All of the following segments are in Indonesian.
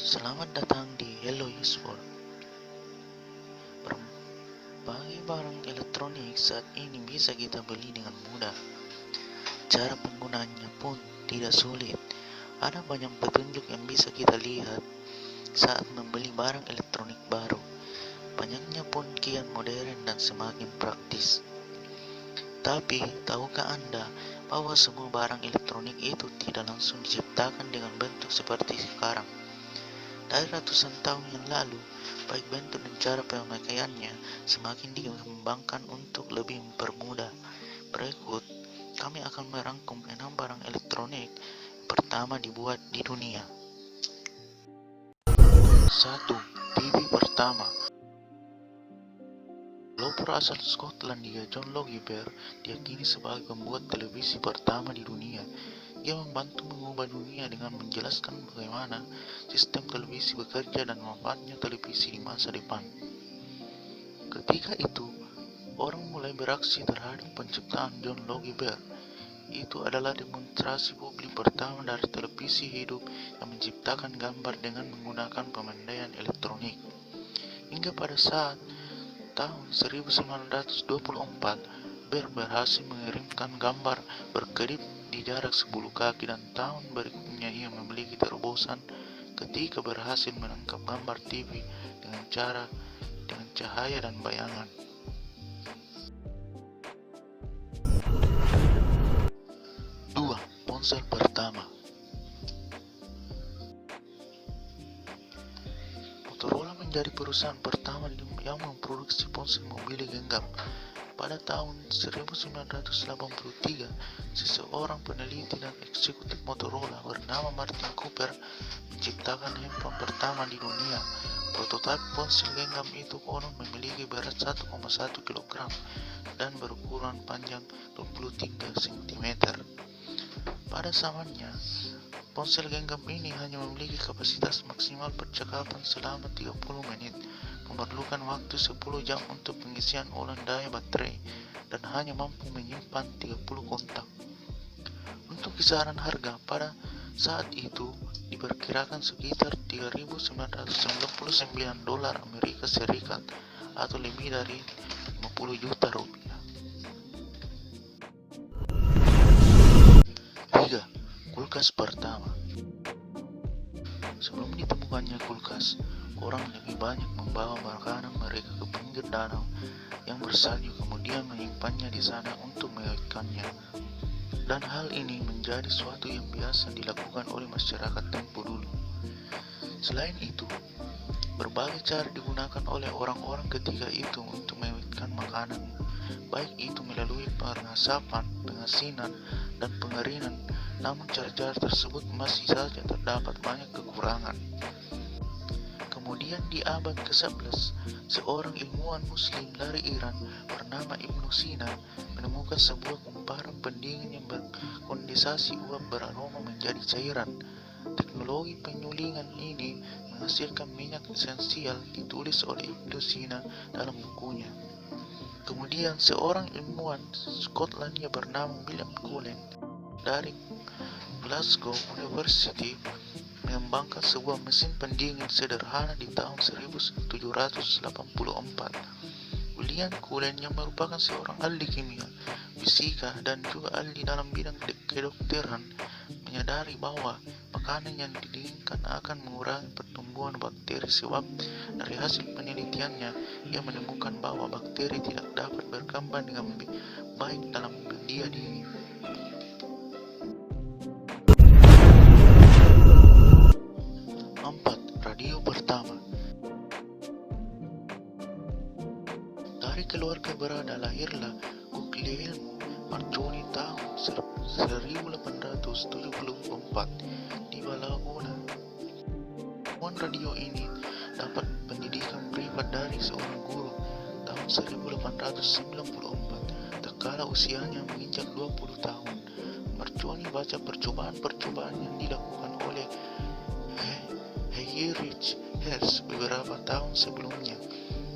Selamat datang di Hello Useful. Berbagai barang elektronik saat ini bisa kita beli dengan mudah. Cara penggunaannya pun tidak sulit. Ada banyak petunjuk yang bisa kita lihat saat membeli barang elektronik baru. Banyaknya pun kian modern dan semakin praktis. Tapi, tahukah Anda bahwa semua barang elektronik itu tidak langsung diciptakan dengan bentuk seperti sekarang? Dari ratusan tahun yang lalu, baik bentuk dan cara pemakaiannya semakin dikembangkan untuk lebih mempermudah. Berikut, kami akan merangkum 6 barang elektronik pertama dibuat di dunia. 1. TV pertama. Developer asal Skotlandia John Logie-Baird diyakini sebagai pembuat televisi pertama di dunia. Ia membantu mengubah dunia dengan menjelaskan bagaimana sistem televisi bekerja dan manfaatnya televisi di masa depan. Ketika itu, orang mulai beraksi terhadap penciptaan John Logie-Baird. Itu adalah demonstrasi publik pertama dari televisi hidup yang menciptakan gambar dengan menggunakan pemindaian elektronik. Hingga pada saat tahun 1924, Baird berhasil mengirimkan gambar berkedip di jarak 10 kaki dan tahun berikutnya ia memiliki terobosan ketika berhasil menangkap gambar TV dengan cahaya dan bayangan. 2. Ponsel pertama. Motorola menjadi perusahaan pertama yang memproduksi ponsel mobil genggam. Pada tahun 1983, seseorang peneliti dan eksekutif Motorola bernama Martin Cooper menciptakan handphone pertama di dunia. Prototipe ponsel genggam itu konon memiliki berat 1,1 kg dan berukuran panjang 23 cm. Pada zamannya, ponsel genggam ini hanya memiliki kapasitas maksimal percakapan selama 30 menit, memerlukan waktu 10 jam untuk pengisian ulang daya baterai, dan hanya mampu menyimpan 30 kontak. Untuk kisaran harga pada saat itu diperkirakan sekitar $3.999 Amerika Serikat atau lebih dari 50 juta rupiah. 3. Kulkas pertama. Sebelum ditemukannya kulkas, orang lebih banyak membawa makanan mereka ke pinggir danau yang bersalju kemudian menyimpannya di sana untuk mengawetkannya. Dan hal ini menjadi suatu yang biasa dilakukan oleh masyarakat tempo dulu. Selain itu, berbagai cara digunakan oleh orang-orang ketika itu untuk mengawetkan makanan, baik itu melalui pengasapan, pengasinan, dan pengeringan. Namun cara-cara tersebut masih saja terdapat banyak kekurangan. Kemudian di abad ke-11, seorang ilmuwan muslim dari Iran bernama Ibnu Sina menemukan sebuah kumparan pendingin yang berkondensasi uap beraroma menjadi cairan. Teknologi penyulingan ini menghasilkan minyak esensial ditulis oleh Ibnu Sina dalam bukunya. Kemudian seorang ilmuwan Skotlandia bernama William Cullen dari Glasgow University mengembangkan sebuah mesin pendingin sederhana di tahun 1784. William Cullen yang merupakan seorang ahli kimia, fisika, dan juga ahli dalam bidang kedokteran menyadari bahwa makanan yang didinginkan akan mengurangi pertumbuhan bakteri sebab dari hasil penelitiannya ia menemukan bahwa bakteri tidak dapat berkembang dengan baik dalam media dingin. 4. Radio pertama. Dari keluarga berada lahirlah Guglielmo Marconi tahun 1874 di Valagona. Temuan radio ini dapat pendidikan privat dari seorang guru tahun 1894 tatkala usianya menginjak 20 tahun. Marconi baca percobaan-percobaan yang dilakukan oleh Heinrich Hertz beberapa tahun sebelumnya.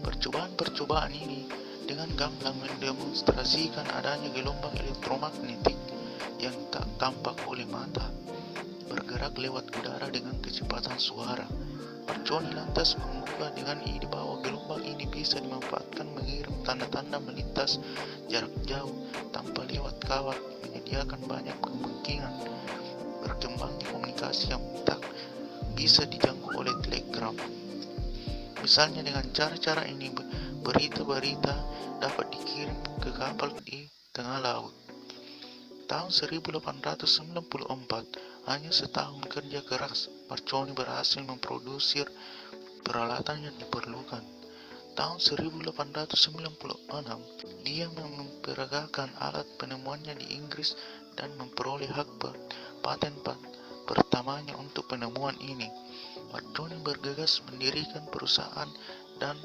Percobaan-percobaan ini dengan gamblang mendemonstrasikan adanya gelombang elektromagnetik yang tak tampak oleh mata. bergerak lewat udara dengan kecepatan suara. Marconi lantas mengukuh dengan ide bahwa gelombang ini bisa dimanfaatkan mengirim tanda-tanda melintas jarak jauh tanpa lewat kawat, menyediakan banyak kemungkinan berkembangnya komunikasi yang tak bisa dijangkau oleh telegram. Misalnya dengan cara-cara ini berita-berita dapat dikirim ke kapal di tengah laut. Tahun 1894, hanya setahun kerja keras, Marconi berhasil memproduksi peralatan yang diperlukan. Tahun 1896, dia memperagakan alat penemuannya di Inggris dan memperoleh hak paten pertamanya untuk penemuan ini. Marconi bergegas mendirikan perusahaan dan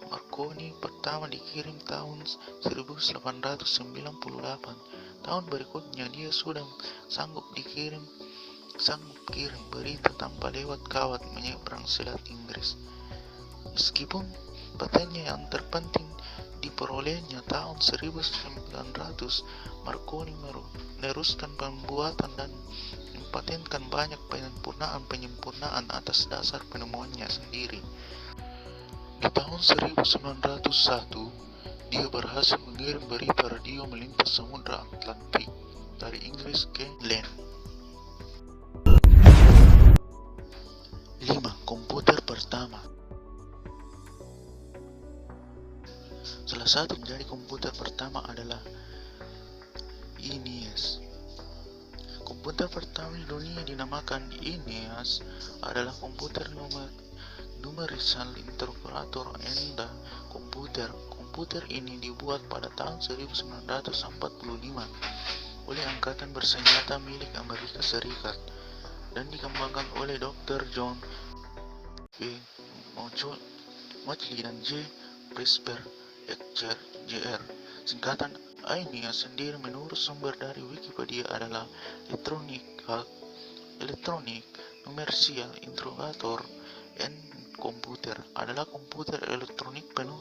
Marconi pertama dikirim tahun 1898. Tahun berikutnya dia sudah sanggup kirim berita tanpa lewat kawat menyeberang Selat Inggris. Meskipun patennya yang terpenting diperolehnya tahun 1900, Marconi meneruskan pembuatan dan mempatenkan banyak penyempurnaan atas dasar penemuannya sendiri. Di tahun 1901, dia berhasil mengirim berita radio melintas Samudra Atlantik dari Inggris ke Land. 5. Komputer pertama. Salah satu dari komputer pertama adalah ENIAC. Komputer pertama di dunia dinamakan ENIAC adalah komputer numerisal interpolator Enda komputer. Komputer ini dibuat pada tahun 1945 oleh Angkatan Bersenjata milik Amerika Serikat dan dikembangkan oleh Dr. John B. Mauchly dan J. Presper Jr. Singkatan ENIAC sendiri menurut sumber dari Wikipedia adalah Electronic Numerical Interrogator and Computer, adalah komputer elektronik penuh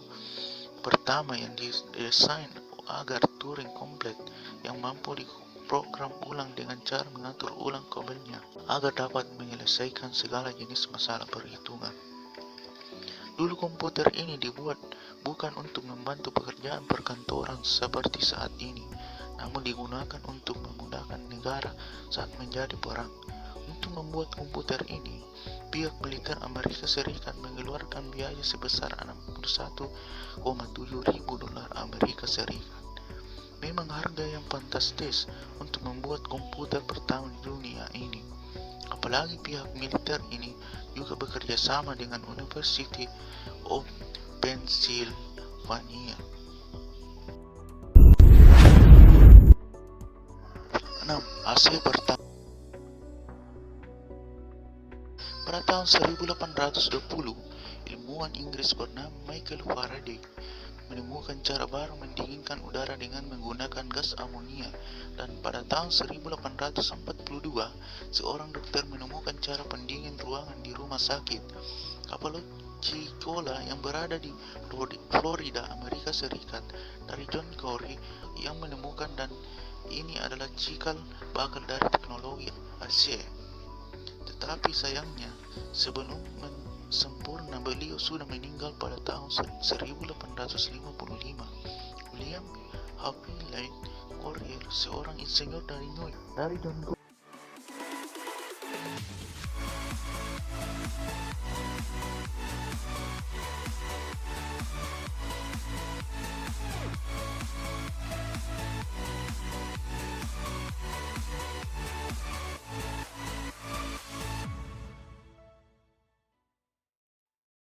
pertama yang didesain agar Turing komplit, yang mampu diprogram ulang dengan cara mengatur ulang kabelnya agar dapat menyelesaikan segala jenis masalah perhitungan. Dulu komputer ini dibuat bukan untuk membantu pekerjaan perkantoran seperti saat ini, namun digunakan untuk memudahkan negara saat menjadi perang. Untuk membuat komputer ini, pihak militer Amerika Serikat mengeluarkan biaya sebesar 61,7 ribu dolar Amerika Serikat. Memang harga yang fantastis untuk membuat komputer pertama di dunia ini. Apalagi pihak militer ini juga bekerja sama dengan University of Pennsylvania. 6. AC pertama. Pada tahun 1820, ilmuwan Inggris bernama Michael Faraday menemukan cara baru mendinginkan udara dengan menggunakan gas amonia, dan pada tahun 1842, seorang dokter menemukan cara pendingin ruangan di rumah sakit Apalachicola yang berada di Florida, Amerika Serikat, dari John Corey yang menemukan, dan ini adalah cikal bakal dari teknologi AC. Tetapi sayangnya, sebelum sempurna beliau sudah meninggal pada tahun 1855. William Happy Light Courier, seorang insinyur dari New York, dari John